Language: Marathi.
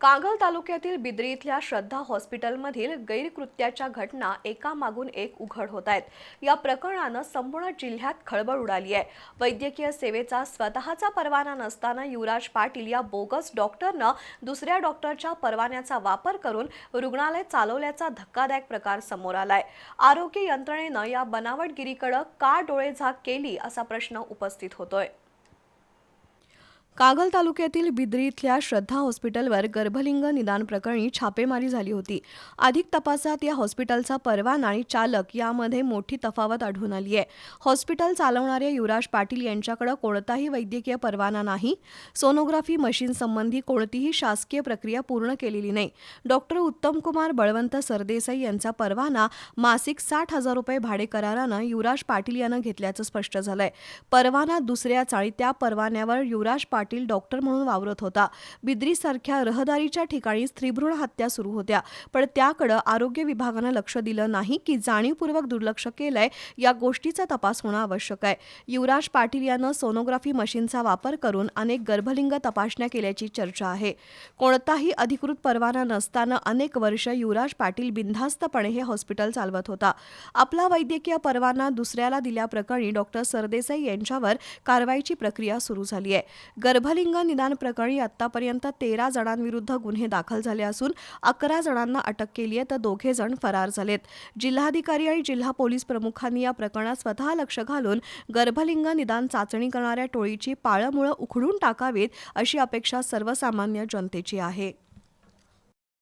कागल तालुक्यातील बिद्री इथल्या श्रद्धा हॉस्पिटलमधील गैरकृत्याच्या घटना एकामागून एक उघड होत आहेत। या प्रकरणानं संपूर्ण जिल्ह्यात खळबळ उडाली आहे। वैद्यकीय सेवेचा स्वतःचा परवाना नसताना युवराज पाटील या बोगस डॉक्टरनं दुसऱ्या डॉक्टरच्या परवान्याचा वापर करून रुग्णालय चालवल्याचा धक्कादायक प्रकार समोर आलाय। आरोग्य यंत्रणेनं या बनावटगिरीकडे का डोळेझाक केली असा प्रश्न उपस्थित होतोय। कागल तालुक्यातील बिद्री इथल्या श्रद्धा हॉस्पिटलवर गर्भलिंग निदान प्रकरणी छापेमारी झाली होती। अधिक तपासात या हॉस्पिटलचा परवाना आणि चालक यामध्ये मोठी तफावत आढळून आली आहे। हॉस्पिटल चालवणारे युवराज पाटील यांच्याकडे कोणताही वैद्यकीय परवाना नाही। सोनोग्राफी मशीन संबंधी कोणतीही शासकीय प्रक्रिया पूर्ण केलेली नाही। डॉक्टर उत्तम कुमार बळवंत सरदेसाई यांचा परवाना मासिक 60,000 रुपये भाडे करारानं युवराज पाटील यांना घेतल्याचं स्पष्ट झालंय। परवाना दुसऱ्याच आणि त्या परवान्यावर युवराज पाटील डॉक्टर म्हणून वावरत होता। बिद्रीसारख्या रहदारीच्या ठिकाणी स्त्रीभ्रूण हत्या सुरू होत्या, पण त्याकडे आरोग्य विभागानं लक्ष दिलं नाही की जाणीवपूर्वक दुर्लक्ष केलंय या गोष्टीचा तपास होणं आवश्यक आहे। युवराज पाटील यानं सोनोग्राफी मशीनचा वापर करून अनेक गर्भलिंग तपासण्या केल्याची चर्चा आहे। कोणताही अधिकृत परवाना नसताना अनेक वर्ष युवराज पाटील बिनधास्तपणे हे हॉस्पिटल चालवत होता। आपला वैद्यकीय परवाना दुसऱ्याला दिल्याप्रकरणी डॉक्टर सरदेसाई यांच्यावर कारवाईची प्रक्रिया सुरू झाली आहे। गर्भलिंग निदान प्रकरणी आतापर्यंत 13 जणांविरुद्ध गुन्हे दाखल झाले असून 11 जणांना अटक केली आहे, तर 2 जण फरार झालेत। जिल्हाधिकारी आणि जिल्हा पोलीस प्रमुखांनी या प्रकरणात स्वतः लक्ष घालून गर्भलिंग निदान चाचणी करणाऱ्या टोळीची पाळंमुळं उखडून टाकावीत अशी अपेक्षा सर्वसामान्य जनतेची आहे।